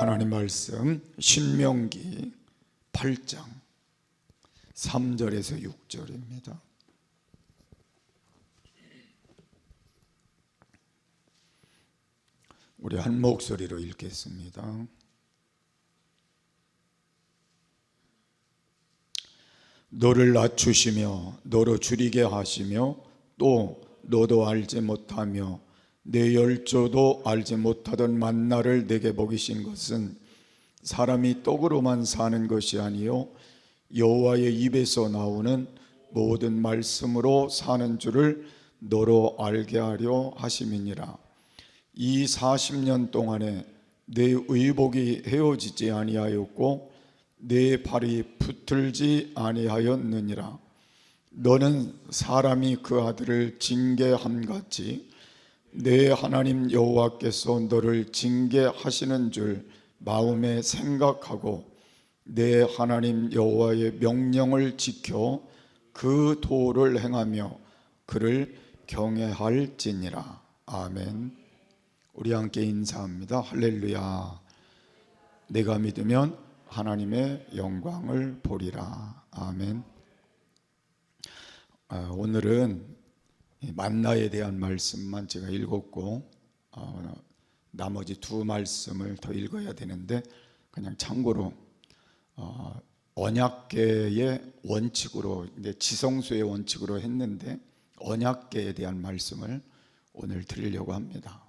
하나님 말씀 신명기 8장 3절에서 6절입니다. 우리 한 목소리로 읽겠습니다. 너를 낮추시며 너로 줄이게 하시며 또 너도 알지 못하며 내 열조도 알지 못하던 만나를 내게 먹이신 것은 사람이 떡으로만 사는 것이 아니요 여호와의 입에서 나오는 모든 말씀으로 사는 줄을 너로 알게 하려 하심이니라. 이 40년 동안에 내 의복이 헤어지지 아니하였고 내 발이 붙들지 아니하였느니라. 너는 사람이 그 아들을 징계함같이 내 하나님 여호와께서 너를 징계하시는 줄 마음에 생각하고 내 하나님 여호와의 명령을 지켜 그 도를 행하며 그를 경외할지니라. 아멘. 우리 함께 인사합니다. 할렐루야. 내가 믿으면 하나님의 영광을 보리라. 아멘. 오늘은 만나에 대한 말씀만 제가 읽었고 나머지 두 말씀을 더 읽어야 되는데 그냥 참고로 언약궤의 원칙으로 이제 지성소의 원칙으로 했는데 언약궤에 대한 말씀을 오늘 드리려고 합니다.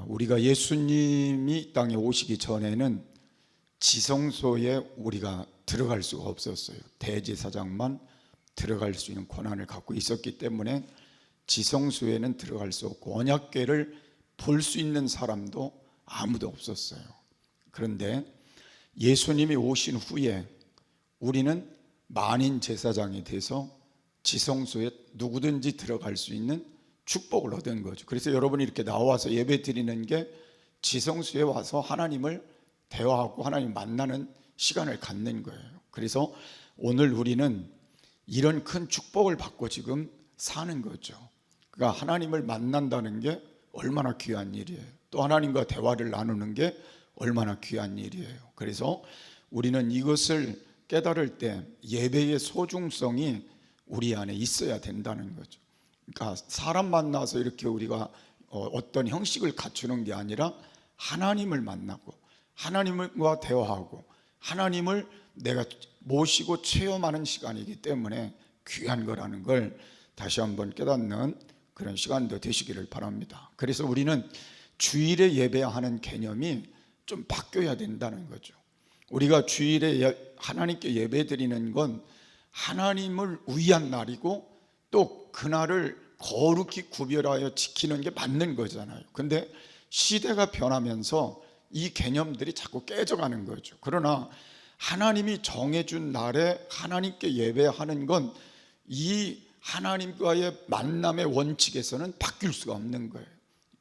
우리가 예수님이 이 땅에 오시기 전에는 지성소에 우리가 들어갈 수가 없었어요. 대제사장만 들어갈 수 있는 권한을 갖고 있었기 때문에 지성소에는 들어갈 수 없고 언약궤를 볼 수 있는 사람도 아무도 없었어요. 그런데 예수님이 오신 후에 우리는 만인 제사장이 돼서 지성소에 누구든지 들어갈 수 있는 축복을 얻은 거죠. 그래서 여러분이 이렇게 나와서 예배 드리는 게 지성소에 와서 하나님을 대화하고 하나님 만나는 시간을 갖는 거예요. 그래서 오늘 우리는 이런 큰 축복을 받고 지금 사는 거죠. 그러니까 하나님을 만난다는 게 얼마나 귀한 일이에요. 또 하나님과 대화를 나누는 게 얼마나 귀한 일이에요. 그래서 우리는 이것을 깨달을 때 예배의 소중성이 우리 안에 있어야 된다는 거죠. 그러니까 사람 만나서 이렇게 우리가 어떤 형식을 갖추는 게 아니라 하나님을 만나고 하나님과 대화하고 하나님을 내가 모시고 체험하는 시간이기 때문에 귀한 거라는 걸 다시 한번 깨닫는 그런 시간도 되시기를 바랍니다. 그래서 우리는 주일에 예배하는 개념이 좀 바뀌어야 된다는 거죠. 우리가 주일에 하나님께 예배드리는 건 하나님을 위한 날이고 또 그날을 거룩히 구별하여 지키는 게 맞는 거잖아요. 근데 시대가 변하면서 이 개념들이 자꾸 깨져가는 거죠. 그러나 하나님이 정해준 날에 하나님께 예배하는 건 이 하나님과의 만남의 원칙에서는 바뀔 수가 없는 거예요.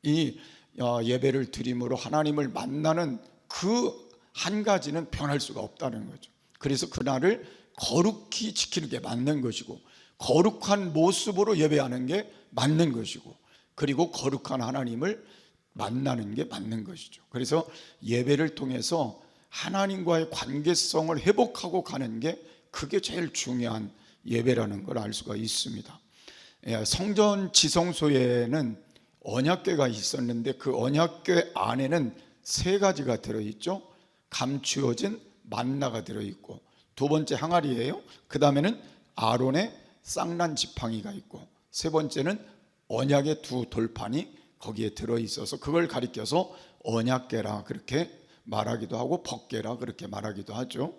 이 예배를 드림으로 하나님을 만나는 그 한 가지는 변할 수가 없다는 거죠. 그래서 그날을 거룩히 지키는 게 맞는 것이고 거룩한 모습으로 예배하는 게 맞는 것이고 그리고 거룩한 하나님을 만나는 게 맞는 것이죠. 그래서 예배를 통해서 하나님과의 관계성을 회복하고 가는 게 그게 제일 중요한 예배라는 걸 알 수가 있습니다. 성전 지성소에는 언약궤가 있었는데 그 언약궤 안에는 세 가지가 들어있죠. 감추어진 만나가 들어있고 두 번째 항아리예요. 그 다음에는 아론의 쌍난 지팡이가 있고 세 번째는 언약의 두 돌판이 거기에 들어있어서 그걸 가리켜서 언약궤라 그렇게 말하기도 하고 법궤라 그렇게 말하기도 하죠.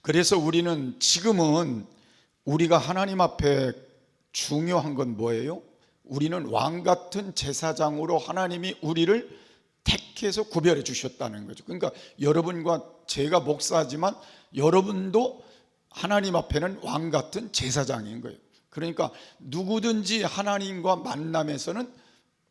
그래서 우리는 지금은 우리가 하나님 앞에 중요한 건 뭐예요? 우리는 왕 같은 제사장으로 하나님이 우리를 택해서 구별해 주셨다는 거죠. 그러니까 여러분과 제가 목사지만 여러분도 하나님 앞에는 왕 같은 제사장인 거예요. 그러니까 누구든지 하나님과 만남에서는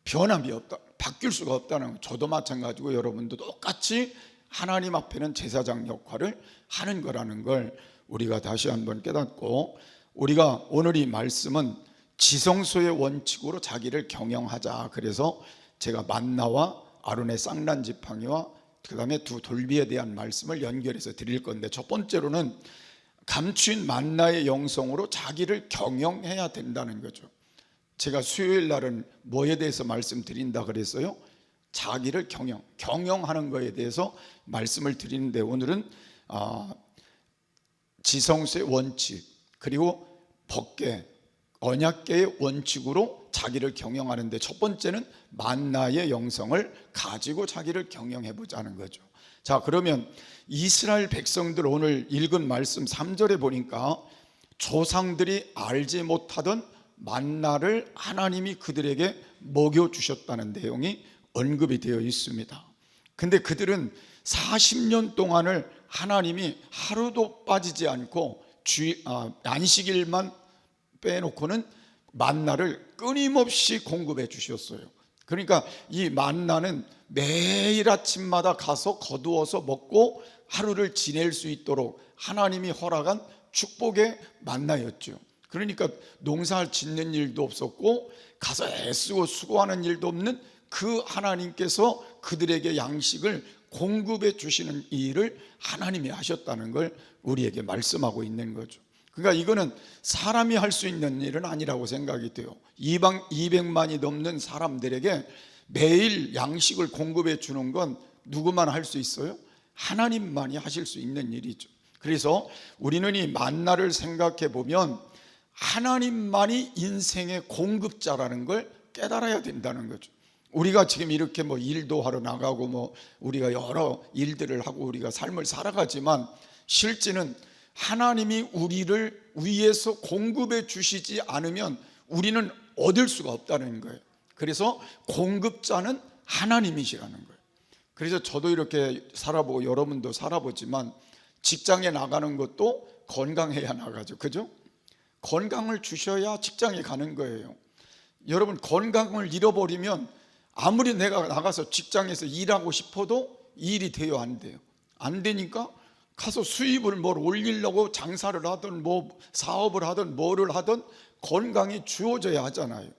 변함이 없다, 바뀔 수가 없다는 거예요. 저도 마찬가지고 여러분도 똑같이 하나님 앞에는 제사장 역할을 하는 거라는 걸 우리가 다시 한번 깨닫고 우리가 오늘 이 말씀은 지성소의 원칙으로 자기를 경영하자. 그래서 제가 만나와 아론의 쌍난 지팡이와 그 다음에 두 돌비에 대한 말씀을 연결해서 드릴 건데, 첫 번째로는 감추인 만나의 영성으로 자기를 경영해야 된다는 거죠. 제가 수요일 날은 뭐에 대해서 말씀드린다 그랬어요? 자기를 경영하는 것에 대해서 말씀을 드리는데, 오늘은 지성수의 원칙, 그리고 법계, 언약계의 원칙으로 자기를 경영하는데, 첫 번째는 만나의 영성을 가지고 자기를 경영해 보자는 거죠. 자, 그러면 이스라엘 백성들 오늘 읽은 말씀 3절에 보니까 조상들이 알지 못하던 만나를 하나님이 그들에게 먹여주셨다는 내용이 언급이 되어 있습니다. 근데 그들은 40년 동안을 하나님이 하루도 빠지지 않고 안식일만 빼놓고는 만나를 끊임없이 공급해 주셨어요. 그러니까 이 만나는 매일 아침마다 가서 거두어서 먹고 하루를 지낼 수 있도록 하나님이 허락한 축복의 만나였죠. 그러니까 농사 짓는 일도 없었고 가서 애쓰고 수고하는 일도 없는 그 하나님께서 그들에게 양식을 공급해 주시는 일을 하나님이 하셨다는 걸 우리에게 말씀하고 있는 거죠. 그러니까 이거는 사람이 할 수 있는 일은 아니라고 생각이 돼요. 이방 200만이 넘는 사람들에게 매일 양식을 공급해 주는 건 누구만 할 수 있어요? 하나님만이 하실 수 있는 일이죠. 그래서 우리는 이 만나를 생각해 보면 하나님만이 인생의 공급자라는 걸 깨달아야 된다는 거죠. 우리가 지금 이렇게 일도 하러 나가고 우리가 여러 일들을 하고 우리가 삶을 살아가지만, 실제는 하나님이 우리를 위해서 공급해 주시지 않으면 우리는 얻을 수가 없다는 거예요. 그래서 공급자는 하나님이시라는 거예요. 그래서 저도 이렇게 살아보고 여러분도 살아보지만, 직장에 나가는 것도 건강해야 나가죠. 그죠? 건강을 주셔야 직장에 가는 거예요. 여러분, 건강을 잃어버리면 아무리 내가 나가서 직장에서 일하고 싶어도 일이 돼요, 안 돼요? 안 되니까 가서 수입을 올리려고 장사를 하든 사업을 하든 뭐를 하든 건강이 주어져야 하잖아요.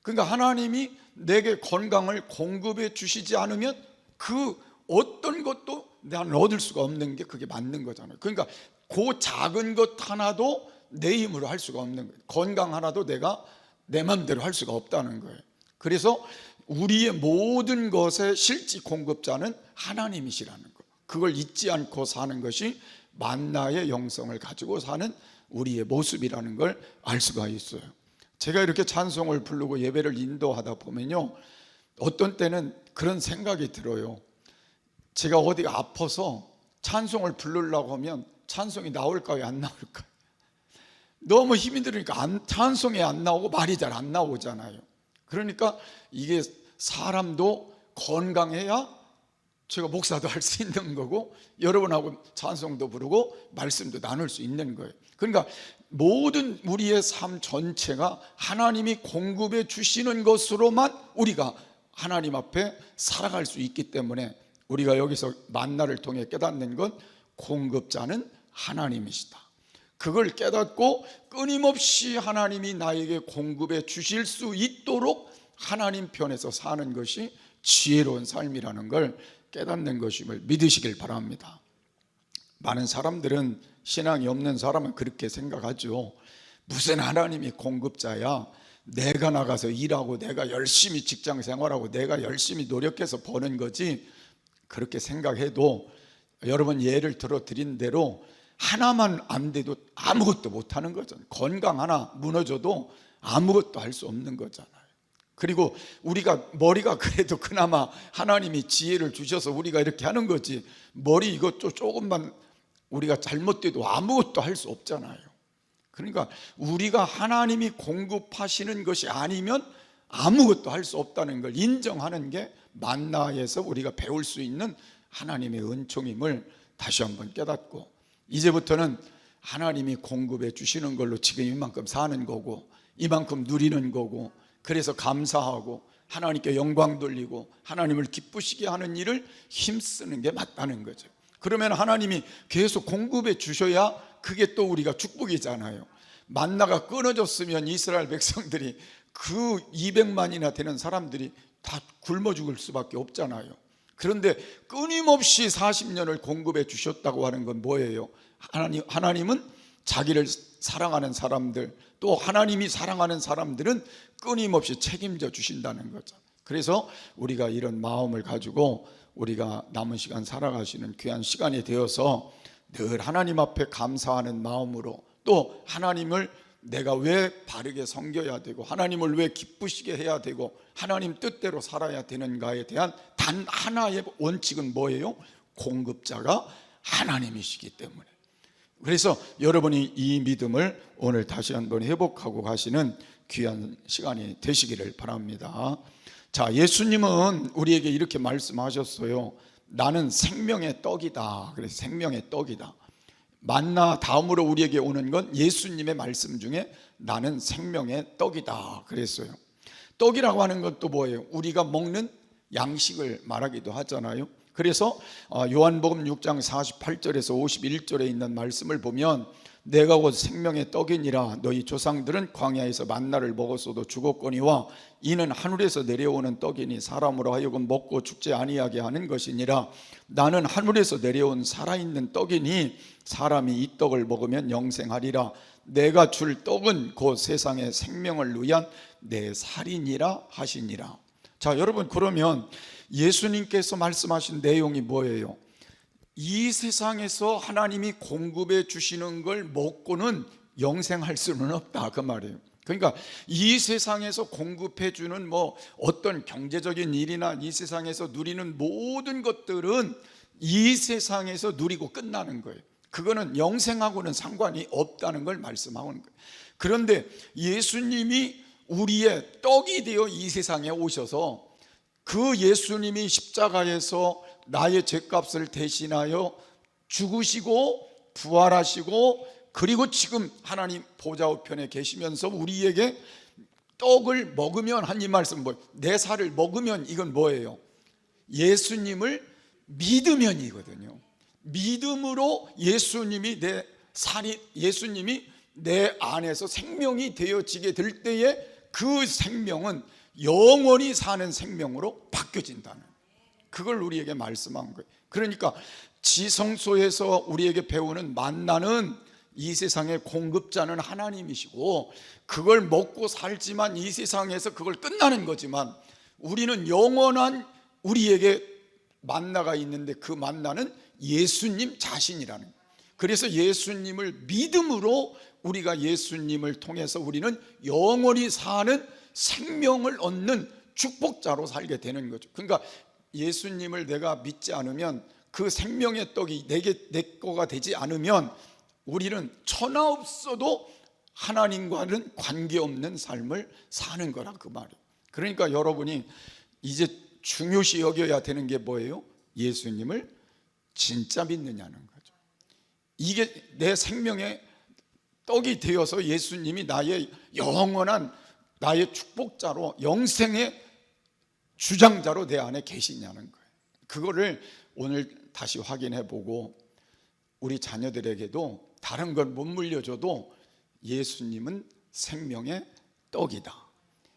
그러니까 하나님이 내게 건강을 공급해 주시지 않으면 그 어떤 것도 나는 얻을 수가 없는 게 그게 맞는 거잖아요. 그러니까 그 작은 것 하나도 내 힘으로 할 수가 없는 거예요. 건강 하나도 내가 내 마음대로 할 수가 없다는 거예요. 그래서 우리의 모든 것의 실제 공급자는 하나님이시라는 거, 그걸 잊지 않고 사는 것이 만나의 영성을 가지고 사는 우리의 모습이라는 걸 알 수가 있어요. 제가 이렇게 찬송을 부르고 예배를 인도하다 보면요, 어떤 때는 그런 생각이 들어요. 제가 어디가 아파서 찬송을 부르려고 하면 찬송이 나올까요, 안 나올까요? 너무 힘이 들으니까 찬송이 안 나오고 말이 잘 안 나오잖아요. 그러니까 이게 사람도 건강해야 제가 목사도 할 수 있는 거고, 여러분하고 찬송도 부르고 말씀도 나눌 수 있는 거예요. 그러니까 모든 우리의 삶 전체가 하나님이 공급해 주시는 것으로만 우리가 하나님 앞에 살아갈 수 있기 때문에, 우리가 여기서 만나를 통해 깨닫는 건 공급자는 하나님이시다, 그걸 깨닫고 끊임없이 하나님이 나에게 공급해 주실 수 있도록 하나님 편에서 사는 것이 지혜로운 삶이라는 걸 깨닫는 것임을 믿으시길 바랍니다. 많은 사람들은, 신앙이 없는 사람은 그렇게 생각하죠. 무슨 하나님이 공급자야, 내가 나가서 일하고 내가 열심히 직장 생활하고 내가 열심히 노력해서 버는 거지. 그렇게 생각해도 여러분 예를 들어 드린 대로 하나만 안 돼도 아무것도 못하는 거잖아요. 건강 하나 무너져도 아무것도 할 수 없는 거잖아요. 그리고 우리가 머리가 그래도 그나마 하나님이 지혜를 주셔서 우리가 이렇게 하는 거지, 머리 이것도 조금만 우리가 잘못돼도 아무것도 할 수 없잖아요. 그러니까 우리가 하나님이 공급하시는 것이 아니면 아무것도 할 수 없다는 걸 인정하는 게 만나에서 우리가 배울 수 있는 하나님의 은총임을 다시 한번 깨닫고, 이제부터는 하나님이 공급해 주시는 걸로 지금 이만큼 사는 거고 이만큼 누리는 거고, 그래서 감사하고 하나님께 영광 돌리고 하나님을 기쁘시게 하는 일을 힘쓰는 게 맞다는 거죠. 그러면 하나님이 계속 공급해 주셔야 그게 또 우리가 축복이잖아요. 만나가 끊어졌으면 이스라엘 백성들이 그 200만이나 되는 사람들이 다 다 굶어 죽을 수밖에 없잖아요. 그런데 끊임없이 40년을 공급해 주셨다고 하는 건 뭐예요? 하나님은 자기를 사랑하는 사람들, 또 하나님이 사랑하는 사람들은 끊임없이 책임져 주신다는 거죠. 그래서 우리가 이런 마음을 가지고 우리가 남은 시간 살아가시는 귀한 시간이 되어서 늘 하나님 앞에 감사하는 마음으로, 또 하나님을 내가 왜 바르게 섬겨야 되고 하나님을 왜 기쁘시게 해야 되고 하나님 뜻대로 살아야 되는가에 대한 단 하나의 원칙은 뭐예요? 공급자가 하나님이시기 때문에. 그래서 여러분이 이 믿음을 오늘 다시 한번 회복하고 가시는 귀한 시간이 되시기를 바랍니다. 자, 예수님은 우리에게 이렇게 말씀하셨어요. 나는 생명의 떡이다. 그래서 생명의 떡이다. 만나 다음으로 우리에게 오는 건 예수님의 말씀 중에 나는 생명의 떡이다 그랬어요. 떡이라고 하는 것도 뭐예요? 우리가 먹는 양식을 말하기도 하잖아요. 그래서 요한복음 6장 48절에서 51절에 있는 말씀을 보면 내가 곧 생명의 떡이니라. 너희 조상들은 광야에서 만나를 먹었어도 죽었거니와 이는 하늘에서 내려오는 떡이니 사람으로 하여금 먹고 죽지 아니하게 하는 것이니라. 나는 하늘에서 내려온 살아있는 떡이니 사람이 이 떡을 먹으면 영생하리라. 내가 줄 떡은 곧 세상의 생명을 위한 내 살이니라 하시니라. 자, 여러분, 그러면 예수님께서 말씀하신 내용이 뭐예요? 이 세상에서 하나님이 공급해 주시는 걸 먹고는 영생할 수는 없다, 그 말이에요. 그러니까 이 세상에서 공급해 주는 어떤 경제적인 일이나 이 세상에서 누리는 모든 것들은 이 세상에서 누리고 끝나는 거예요. 그거는 영생하고는 상관이 없다는 걸 말씀하는 거예요. 그런데 예수님이 우리의 떡이 되어 이 세상에 오셔서 그 예수님이 십자가에서 나의 죄값을 대신하여 죽으시고 부활하시고 그리고 지금 하나님 보좌 우편에 계시면서 우리에게 떡을 먹으면, 한 이 말씀 뭐예요? 내 살을 먹으면 이건 뭐예요? 예수님을 믿으면이거든요. 믿음으로 예수님이 내 살이, 예수님이 내 안에서 생명이 되어지게 될 때에 그 생명은 영원히 사는 생명으로 바뀌어진다는, 그걸 우리에게 말씀한 거예요. 그러니까 지성소에서 우리에게 배우는 만나는 이 세상의 공급자는 하나님이시고 그걸 먹고 살지만 이 세상에서 그걸 끝나는 거지만 우리는 영원한 우리에게 만나가 있는데 그 만나는 예수님 자신이라는 거예요. 그래서 예수님을 믿음으로 우리가 예수님을 통해서 우리는 영원히 사는 생명을 얻는 축복자로 살게 되는 거죠. 그러니까 예수님을 내가 믿지 않으면, 그 생명의 떡이 내 거가 되지 않으면 우리는 천하 없어도 하나님과는 관계없는 삶을 사는 거라, 그 말이에요. 그러니까 여러분이 이제 중요시 여겨야 되는 게 뭐예요? 예수님을 진짜 믿느냐는 거죠. 이게 내 생명의 떡이 되어서 예수님이 나의 영원한, 나의 축복자로, 영생의 주장자로 내 안에 계시냐는 거예요. 그거를 오늘 다시 확인해 보고 우리 자녀들에게도 다른 걸 못 물려줘도 예수님은 생명의 떡이다,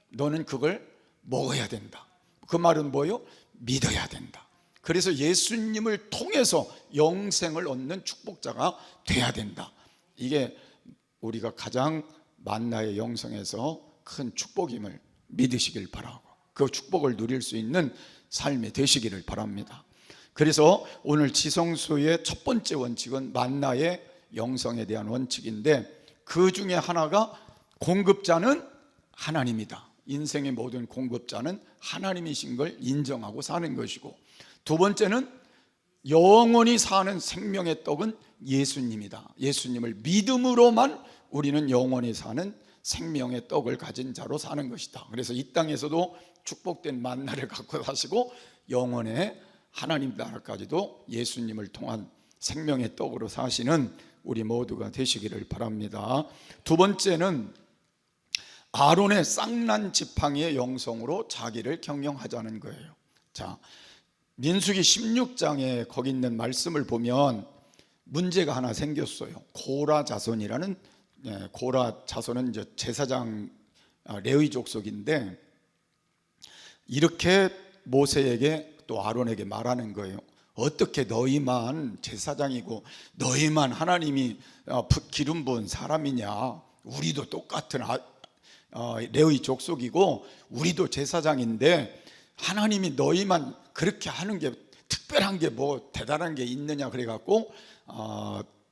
너는 그걸 먹어야 된다. 그 말은 뭐예요? 믿어야 된다. 그래서 예수님을 통해서 영생을 얻는 축복자가 돼야 된다. 이게 우리가 가장 만나의 영성에서 큰 축복임을 믿으시길 바라고, 그 축복을 누릴 수 있는 삶이 되시기를 바랍니다. 그래서 오늘 지성소의 첫 번째 원칙은 만나의 영성에 대한 원칙인데, 그 중에 하나가 공급자는 하나님이다. 인생의 모든 공급자는 하나님이신 걸 인정하고 사는 것이고, 두 번째는 영원히 사는 생명의 떡은 예수님이다. 예수님을 믿음으로만 우리는 영원히 사는 생명의 떡을 가진 자로 사는 것이다. 그래서 이 땅에서도 축복된 만나를 갖고 사시고 영원의 하나님 나라까지도 예수님을 통한 생명의 떡으로 사시는 우리 모두가 되시기를 바랍니다. 두 번째는 아론의 쌍난 지팡이의 영성으로 자기를 경영하자는 거예요. 자, 민수기 16장에 거기 있는 말씀을 보면 문제가 하나 생겼어요. 고라 자손이라는, 고라 자손은 이제 제사장 레위 족속인데, 이렇게 모세에게 또 아론에게 말하는 거예요. 어떻게 너희만 제사장이고 너희만 하나님이 기름 부은 사람이냐? 우리도 똑같은 레위 족속이고 우리도 제사장인데 하나님이 너희만 그렇게 하는 게 특별한 게 뭐 대단한 게 있느냐? 그래갖고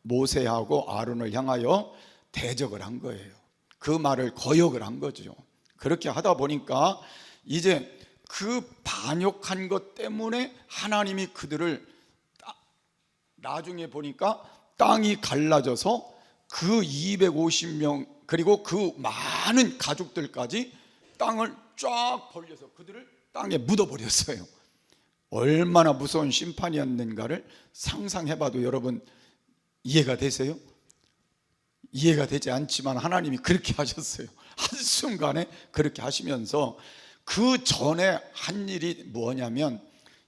모세하고 아론을 향하여 대적을 한 거예요. 그 말을 거역을 한 거죠. 그렇게 하다 보니까 이제 그 반역한 것 때문에 하나님이 그들을 나중에 보니까 땅이 갈라져서 그 250명 그리고 그 많은 가족들까지 땅을 쫙 벌려서 그들을 땅에 묻어버렸어요. 얼마나 무서운 심판이었는가를 상상해봐도 여러분 이해가 되세요? 이해가 되지 않지만 하나님이 그렇게 하셨어요. 한순간에 그렇게 하시면서 그 전에 한 일이 뭐냐면,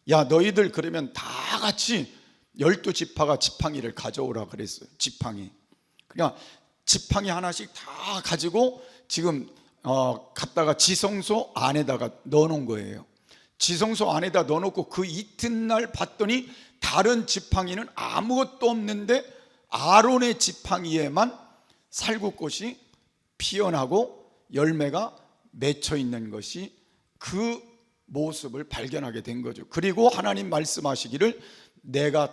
야 너희들 그러면 다 같이 12지파가 지팡이를 가져오라 그랬어요. 지팡이. 그냥 지팡이 하나씩 다 가지고 지금 갖다가 지성소 안에다가 넣어놓은 거예요. 지성소 안에다 넣어놓고 그 이튿날 봤더니 다른 지팡이는 아무것도 없는데 아론의 지팡이에만 살구꽃이 피어나고 열매가 맺혀 있는 것이 그 모습을 발견하게 된 거죠. 그리고 하나님 말씀하시기를 내가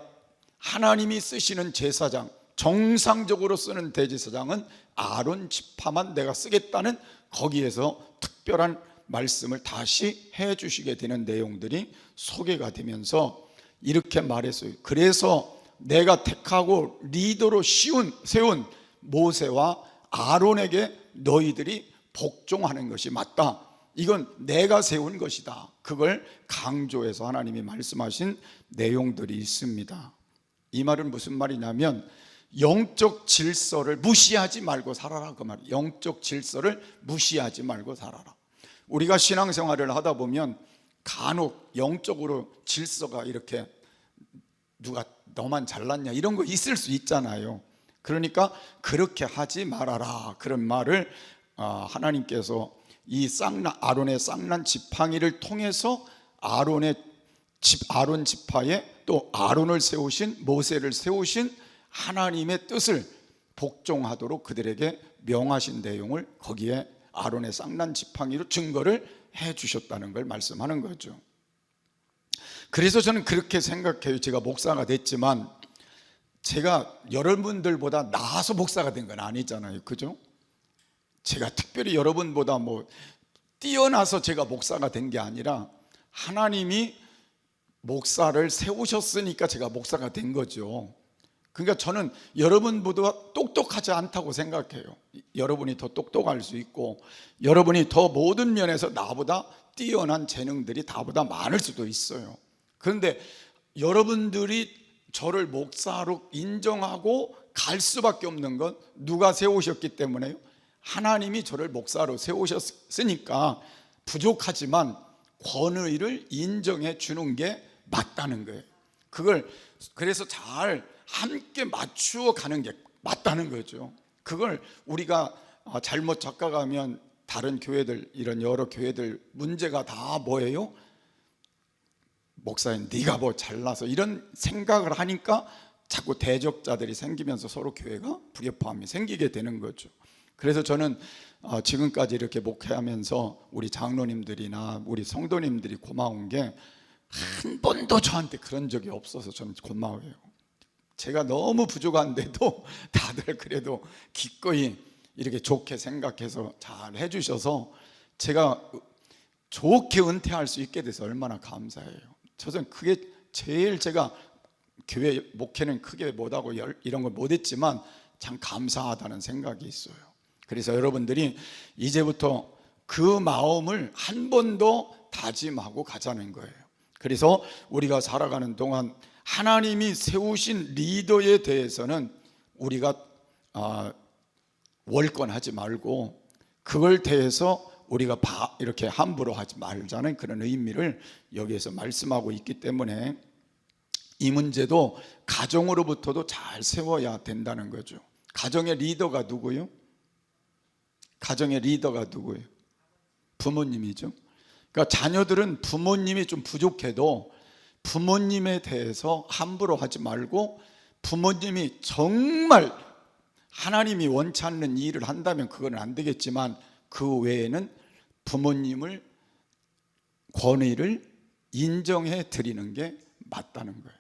하나님이 쓰시는 제사장, 정상적으로 쓰는 대제사장은 아론 지파만 내가 쓰겠다는 거기에서 특별한 말씀을 다시 해 주시게 되는 내용들이 소개가 되면서 이렇게 말했어요. 그래서 내가 택하고 리더로 세운 모세와 아론에게 너희들이 복종하는 것이 맞다. 이건 내가 세운 것이다. 그걸 강조해서 하나님이 말씀하신 내용들이 있습니다. 이 말은 무슨 말이냐면 영적 질서를 무시하지 말고 살아라 그 말이에요. 영적 질서를 무시하지 말고 살아라. 우리가 신앙생활을 하다 보면 간혹 영적으로 질서가 이렇게 누가 너만 잘났냐 이런 거 있을 수 있잖아요. 그러니까 그렇게 하지 말아라 그런 말을 하나님께서 이 아론의 쌍난 지팡이를 통해서 아론 지파에 또 아론을 세우신 모세를 세우신 하나님의 뜻을 복종하도록 그들에게 명하신 내용을 거기에 아론의 쌍난 지팡이로 증거를 해 주셨다는 걸 말씀하는 거죠. 그래서 저는 그렇게 생각해요. 제가 목사가 됐지만 제가 여러분들보다 나아서 목사가 된 건 아니잖아요. 그죠? 제가 특별히 여러분보다 뭐 뛰어나서 제가 목사가 된 게 아니라 하나님이 목사를 세우셨으니까 제가 목사가 된 거죠. 그러니까 저는 여러분보다 똑똑하지 않다고 생각해요. 여러분이 더 똑똑할 수 있고 여러분이 더 모든 면에서 나보다 뛰어난 재능들이 나보다 많을 수도 있어요. 그런데 여러분들이 저를 목사로 인정하고 갈 수밖에 없는 건 누가 세우셨기 때문에요? 하나님이 저를 목사로 세우셨으니까 부족하지만 권위를 인정해 주는 게 맞다는 거예요. 그걸 그래서 잘 함께 맞추어 가는 게 맞다는 거죠. 그걸 우리가 잘못 착각하면 다른 교회들 이런 여러 교회들 문제가 다 뭐예요? 목사님 네가 뭐 잘나서 이런 생각을 하니까 자꾸 대적자들이 생기면서 서로 교회가 불협화음이 생기게 되는 거죠. 그래서 저는 지금까지 이렇게 목회하면서 우리 장로님들이나 우리 성도님들이 고마운 게 한 번도 저한테 그런 적이 없어서 저는 고마워요. 제가 너무 부족한데도 다들 그래도 기꺼이 이렇게 좋게 생각해서 잘 해주셔서 제가 좋게 은퇴할 수 있게 돼서 얼마나 감사해요. 저는 그게 제일 제가 교회 목회는 크게 못하고 이런 걸 못했지만 참 감사하다는 생각이 있어요. 그래서 여러분들이 이제부터 그 마음을 한 번 더 다짐하고 가자는 거예요. 그래서 우리가 살아가는 동안 하나님이 세우신 리더에 대해서는 우리가 월권하지 말고 그걸 대해서 우리가 이렇게 함부로 하지 말자는 그런 의미를 여기에서 말씀하고 있기 때문에 이 문제도 가정으로부터도 잘 세워야 된다는 거죠. 가정의 리더가 누구요? 가정의 리더가 누구예요? 부모님이죠. 그러니까 자녀들은 부모님이 좀 부족해도 부모님에 대해서 함부로 하지 말고, 부모님이 정말 하나님이 원치 않는 일을 한다면 그건 안 되겠지만 그 외에는 부모님을 권위를 인정해 드리는 게 맞다는 거예요.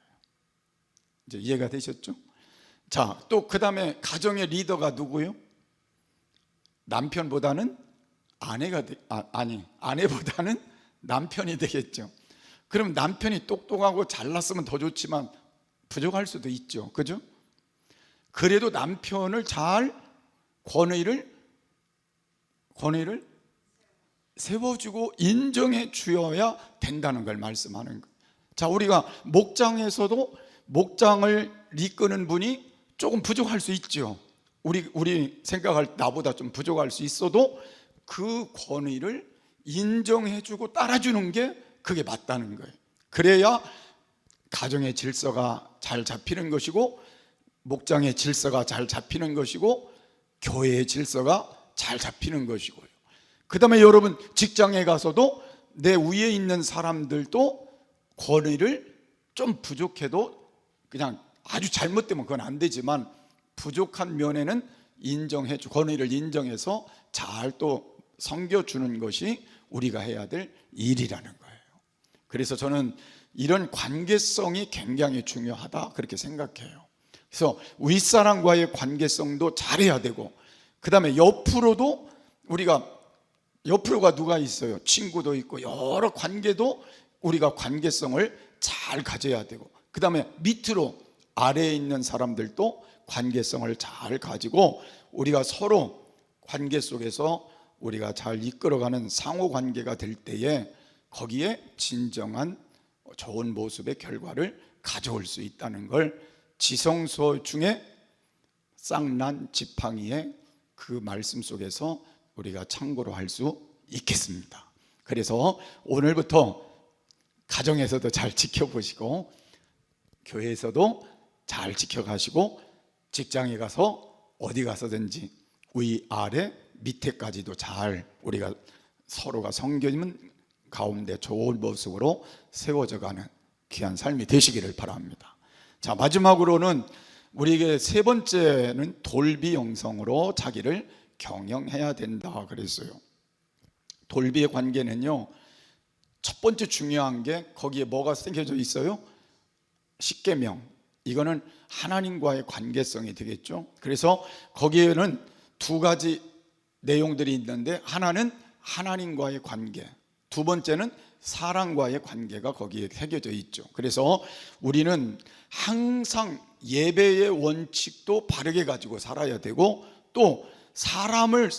이제 이해가 되셨죠? 자, 또 그 다음에 가정의 리더가 누구요? 남편보다는 아내보다는 남편이 되겠죠. 그럼 남편이 똑똑하고 잘났으면 더 좋지만 부족할 수도 있죠. 그죠? 그래도 남편을 잘 권위를 세워주고 인정해 주어야 된다는 걸 말씀하는 거예요. 자, 우리가 목장에서도 목장을 이끄는 분이 조금 부족할 수 있죠. 우리 생각할 나보다 좀 부족할 수 있어도 그 권위를 인정해주고 따라주는 게 그게 맞다는 거예요. 그래야 가정의 질서가 잘 잡히는 것이고, 목장의 질서가 잘 잡히는 것이고, 교회의 질서가 잘 잡히는 것이고요. 그 다음에 여러분 직장에 가서도 내 위에 있는 사람들도 권위를 좀 부족해도, 그냥 아주 잘못되면 그건 안 되지만 부족한 면에는 권위를 인정해서 잘 또 섬겨주는 것이 우리가 해야 될 일이라는 거예요. 그래서 저는 이런 관계성이 굉장히 중요하다 그렇게 생각해요. 그래서 윗사람과의 관계성도 잘해야 되고, 그 다음에 옆으로가 누가 있어요? 친구도 있고 여러 관계도 우리가 관계성을 잘 가져야 되고, 그 다음에 밑으로 아래에 있는 사람들도 관계성을 잘 가지고 우리가 서로 관계 속에서 우리가 잘 이끌어가는 상호관계가 될 때에 거기에 진정한 좋은 모습의 결과를 가져올 수 있다는 걸 지성소 중에 쌍난 지팡이의 그 말씀 속에서 우리가 참고로 할 수 있겠습니다. 그래서 오늘부터 가정에서도 잘 지켜보시고, 교회에서도 잘 지켜가시고, 직장에 가서 어디 가서든지 위아래 밑에까지도 잘 우리가 서로가 성경 가운데 좋은 모습으로 세워져가는 귀한 삶이 되시기를 바랍니다. 자, 마지막으로는 우리에게 세 번째는 돌비 영성으로 자기를 경영해야 된다 그랬어요. 돌비의 관계는요, 첫 번째 중요한 게 거기에 뭐가 새겨져 있어요? 십계명. 이거는 하나님과의 관계성이 되겠죠. 그래서 거기에는 두 가지 내용들이 있는데, 하나는 하나님과의 관계, 두 번째는 사람과의 관계가 거기에 새겨져 있죠. 그래서 우리는 항상 예배의 원칙도 바르게 가지고 살아야 되고, 또 사람을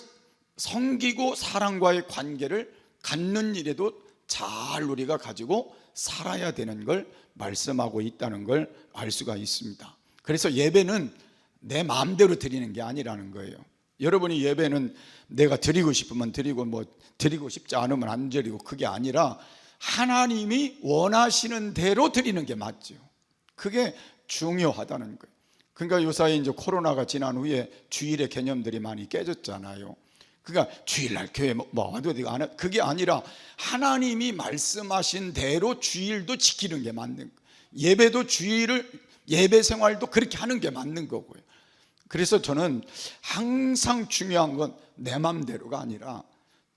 섬기고 사람과의 관계를 갖는 일에도 잘 우리가 가지고 살아야 되는 걸 말씀하고 있다는 걸 알 수가 있습니다. 그래서 예배는 내 마음대로 드리는 게 아니라는 거예요. 여러분이 예배는 내가 드리고 싶으면 드리고, 드리고 싶지 않으면 안 드리고, 그게 아니라 하나님이 원하시는 대로 드리는 게 맞죠. 그게 중요하다는 거예요. 그러니까 요사이 이제 코로나가 지난 후에 주일의 개념들이 많이 깨졌잖아요. 그러니까 주일날 교회 와도 되고 안 해, 그게 아니라 하나님이 말씀하신 대로 주일도 지키는 게 맞는 거예요. 예배도 예배 생활도 그렇게 하는 게 맞는 거고요. 그래서 저는 항상 중요한 건 내 맘대로가 아니라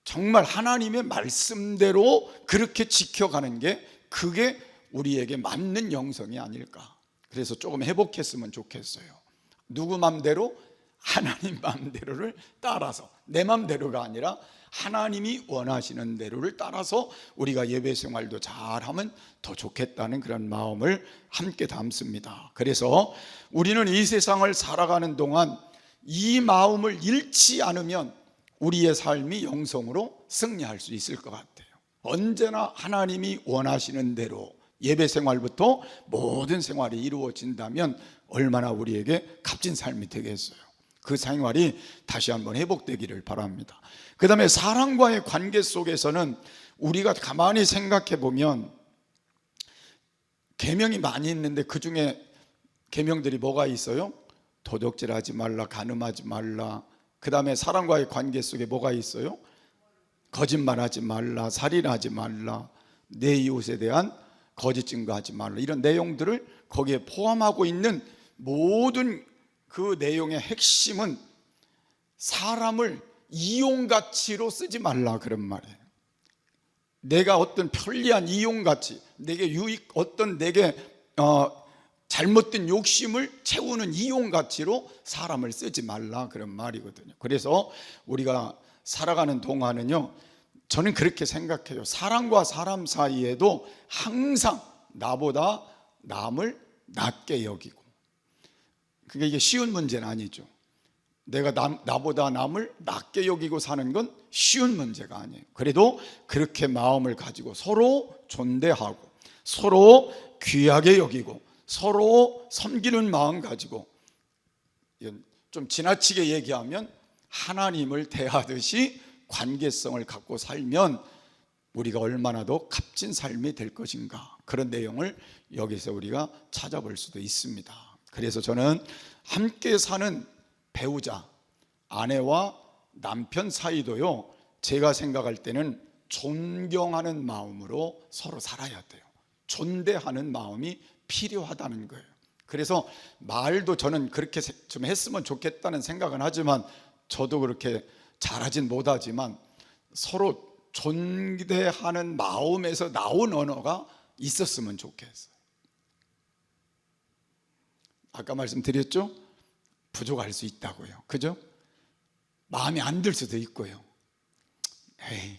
정말 하나님의 말씀대로 그렇게 지켜가는 게, 그게 우리에게 맞는 영성이 아닐까. 그래서 조금 회복했으면 좋겠어요. 누구 맘대로? 하나님 맘대로를 따라서, 내 맘대로가 아니라 하나님이 원하시는 대로를 따라서 우리가 예배 생활도 잘하면 더 좋겠다는 그런 마음을 함께 담습니다. 그래서 우리는 이 세상을 살아가는 동안 이 마음을 잃지 않으면 우리의 삶이 영성으로 승리할 수 있을 것 같아요. 언제나 하나님이 원하시는 대로 예배 생활부터 모든 생활이 이루어진다면 얼마나 우리에게 값진 삶이 되겠어요. 그 생활이 다시 한번 회복되기를 바랍니다. 그 다음에 사람과의 관계 속에서는 우리가 가만히 생각해 보면 계명이 많이 있는데 그 중에 계명들이 뭐가 있어요? 도적질하지 말라, 간음하지 말라. 그 다음에 사람과의 관계 속에 뭐가 있어요? 거짓말하지 말라, 살인하지 말라, 내 이웃에 대한 거짓 증거하지 말라, 이런 내용들을 거기에 포함하고 있는 모든 그 내용의 핵심은 사람을 이용가치로 쓰지 말라, 그런 말이에요. 내가 어떤 편리한 이용가치, 내게 유익, 어떤 내게 잘못된 욕심을 채우는 이용가치로 사람을 쓰지 말라, 그런 말이거든요. 그래서 우리가 살아가는 동안은요, 저는 그렇게 생각해요. 사람과 사람 사이에도 항상 나보다 남을 낮게 여기고, 그게 이게 쉬운 문제는 아니죠. 내가 나보다 남을 낮게 여기고 사는 건 쉬운 문제가 아니에요. 그래도 그렇게 마음을 가지고 서로 존대하고 서로 귀하게 여기고 서로 섬기는 마음 가지고, 좀 지나치게 얘기하면 하나님을 대하듯이 관계성을 갖고 살면 우리가 얼마나 더 값진 삶이 될 것인가, 그런 내용을 여기서 우리가 찾아볼 수도 있습니다. 그래서 저는 함께 사는 배우자, 아내와 남편 사이도요, 제가 생각할 때는 존경하는 마음으로 서로 살아야 돼요. 존대하는 마음이 필요하다는 거예요. 그래서 말도 저는 그렇게 좀 했으면 좋겠다는 생각은 하지만, 저도 그렇게 잘하진 못하지만 서로 존대하는 마음에서 나온 언어가 있었으면 좋겠어요. 아까 말씀드렸죠? 부족할 수 있다고요. 그죠? 마음에 안 들 수도 있고요.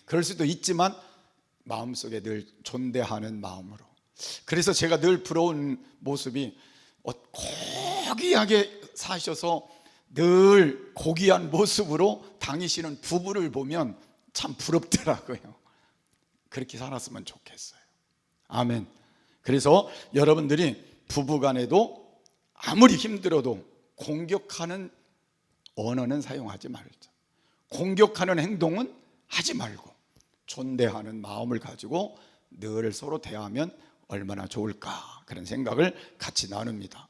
그럴 수도 있지만 마음속에 늘 존대하는 마음으로. 그래서 제가 늘 부러운 모습이, 고귀하게 사셔서 늘 고귀한 모습으로 다니시는 부부를 보면 참 부럽더라고요. 그렇게 살았으면 좋겠어요. 아멘. 그래서 여러분들이 부부간에도 아무리 힘들어도 공격하는 언어는 사용하지 말자. 공격하는 행동은 하지 말고 존대하는 마음을 가지고 늘 서로 대하면 얼마나 좋을까, 그런 생각을 같이 나눕니다.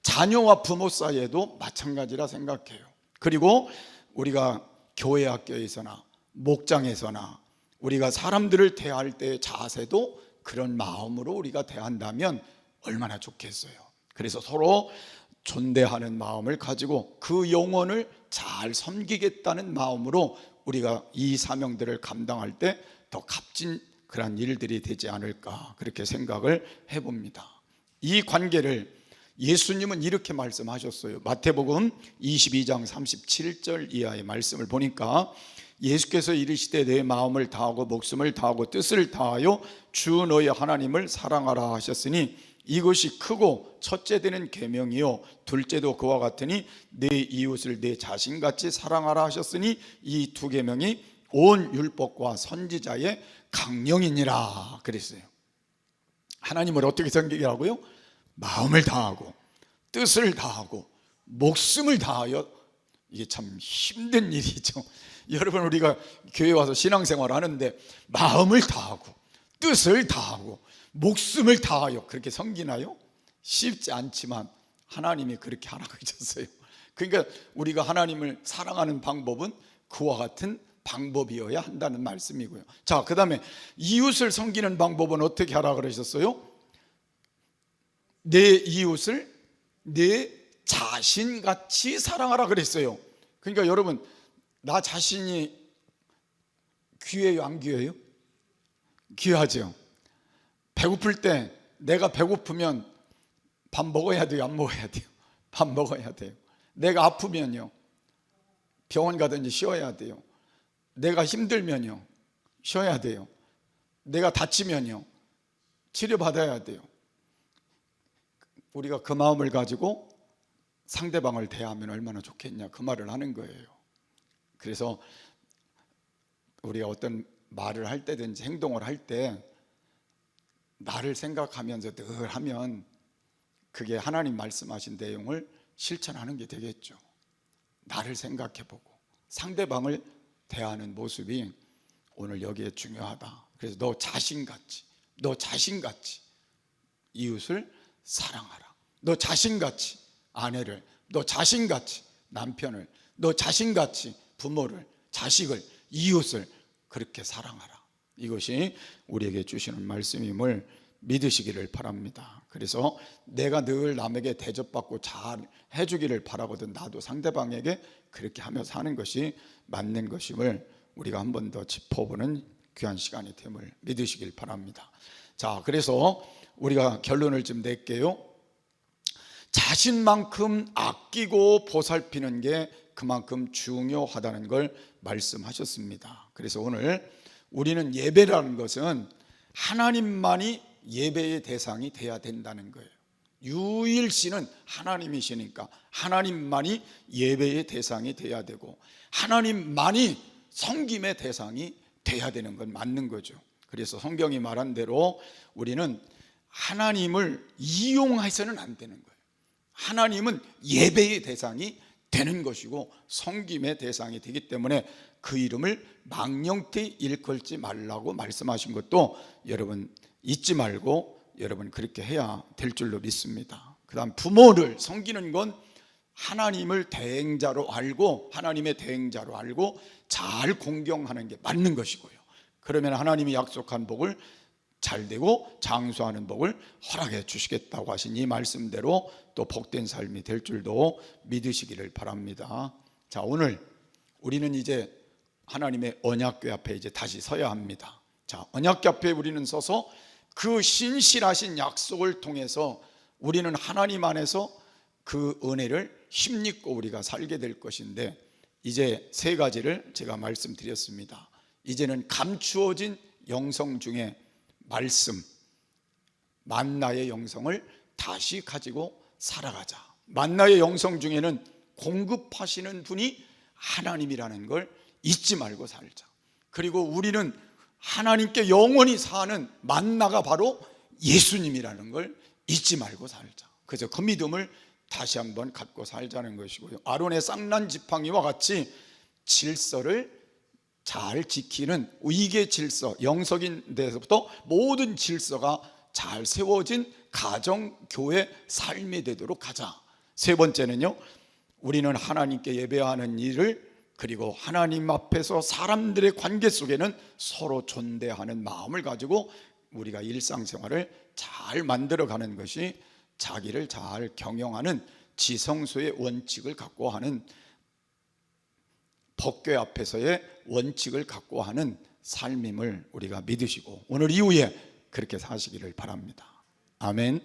자녀와 부모 사이에도 마찬가지라 생각해요. 그리고 우리가 교회 학교에서나 목장에서나 우리가 사람들을 대할 때의 자세도 그런 마음으로 우리가 대한다면 얼마나 좋겠어요. 그래서 서로 존대하는 마음을 가지고 그 영혼을 잘 섬기겠다는 마음으로 우리가 이 사명들을 감당할 때 더 값진 그런 일들이 되지 않을까, 그렇게 생각을 해봅니다. 이 관계를 예수님은 이렇게 말씀하셨어요. 마태복음 22장 37절 이하의 말씀을 보니까 예수께서 이르시되 내 마음을 다하고 목숨을 다하고 뜻을 다하여 주 너의 하나님을 사랑하라 하셨으니 이것이 크고 첫째 되는 계명이요 둘째도 그와 같으니 내 이웃을 내 자신같이 사랑하라 하셨으니 이 두 계명이 온 율법과 선지자의 강령이니라 그랬어요. 하나님을 어떻게 섬기라고요? 마음을 다하고 뜻을 다하고 목숨을 다하여. 이게 참 힘든 일이죠. 여러분, 우리가 교회 와서 신앙생활 하는데 마음을 다하고 뜻을 다하고 목숨을 다하여 그렇게 섬기나요? 쉽지 않지만 하나님이 그렇게 하라고 하셨어요. 그러니까 우리가 하나님을 사랑하는 방법은 그와 같은 방법이어야 한다는 말씀이고요. 자, 그 다음에 이웃을 섬기는 방법은 어떻게 하라고 그러셨어요? 내 이웃을 내 자신같이 사랑하라 그랬어요. 그러니까 여러분, 나 자신이 귀해요, 안 귀해요? 귀하죠. 배고플 때 내가 배고프면 밥 먹어야 돼요, 안 먹어야 돼요? 밥 먹어야 돼요. 내가 아프면요, 병원 가든지 쉬어야 돼요. 내가 힘들면요, 쉬어야 돼요. 내가 다치면요, 치료받아야 돼요. 우리가 그 마음을 가지고 상대방을 대하면 얼마나 좋겠냐, 그 말을 하는 거예요. 그래서 우리가 어떤 말을 할 때든지 행동을 할 때 나를 생각하면서 늘 하면 그게 하나님 말씀하신 내용을 실천하는 게 되겠죠. 나를 생각해보고 상대방을 대하는 모습이 오늘 여기에 중요하다. 그래서 너 자신같이 이웃을 사랑하라. 너 자신같이 아내를, 너 자신같이 남편을, 너 자신같이 부모를, 자식을, 이웃을 그렇게 사랑하라. 이것이 우리에게 주시는 말씀임을 믿으시기를 바랍니다. 그래서 내가 늘 남에게 대접받고 잘 해주기를 바라거든 나도 상대방에게 그렇게 하며 사는 것이 맞는 것임을 우리가 한 번 더 짚어보는 귀한 시간이 됨을 믿으시길 바랍니다. 자, 그래서 우리가 결론을 좀 낼게요. 자신만큼 아끼고 보살피는 게 그만큼 중요하다는 걸 말씀하셨습니다. 그래서 오늘 우리는 예배라는 것은 하나님만이 예배의 대상이 돼야 된다는 거예요. 유일신은 하나님이시니까 하나님만이 예배의 대상이 돼야 되고 하나님만이 섬김의 대상이 돼야 되는 건 맞는 거죠. 그래서 성경이 말한 대로 우리는 하나님을 이용해서는 안 되는 거예요. 하나님은 예배의 대상이 되는 것이고 섬김의 대상이 되기 때문에 그 이름을 망령되이 일컬지 말라고 말씀하신 것도 여러분 잊지 말고 여러분 그렇게 해야 될 줄로 믿습니다. 그 다음 부모를 섬기는 건 하나님을 대행자로 알고 하나님의 대행자로 알고 잘 공경하는 게 맞는 것이고요. 그러면 하나님이 약속한 복을 잘 되고 장수하는 복을 허락해 주시겠다고 하신 이 말씀대로 또 복된 삶이 될 줄도 믿으시기를 바랍니다. 자, 오늘 우리는 이제 하나님의 언약궤 앞에 이제 다시 서야 합니다. 자, 언약궤 앞에 우리는 서서 그 신실하신 약속을 통해서 우리는 하나님 안에서 그 은혜를 힘입고 우리가 살게 될 것인데 이제 세 가지를 제가 말씀드렸습니다. 이제는 감추어진 영성 중에 말씀, 만나의 영성을 다시 가지고 살아가자. 만나의 영성 중에는 공급하시는 분이 하나님이라는 걸 잊지 말고 살자. 그리고 우리는 하나님께 영원히 사는 만나가 바로 예수님이라는 걸 잊지 말고 살자. 그래서 그 믿음을 다시 한번 갖고 살자는 것이고요. 아론의 쌍난 지팡이와 같이 질서를 잘 지키는 위계 질서, 영적인 데서부터 모든 질서가 잘 세워진 가정, 교회, 삶이 되도록 하자. 세 번째는요, 우리는 하나님께 예배하는 일을 그리고 하나님 앞에서 사람들의 관계 속에는 서로 존대하는 마음을 가지고 우리가 일상생활을 잘 만들어가는 것이 자기를 잘 경영하는 지성소의 원칙을 갖고 하는 법궤 앞에서의 원칙을 갖고 하는 삶임을 우리가 믿으시고 오늘 이후에 그렇게 사시기를 바랍니다. 아멘.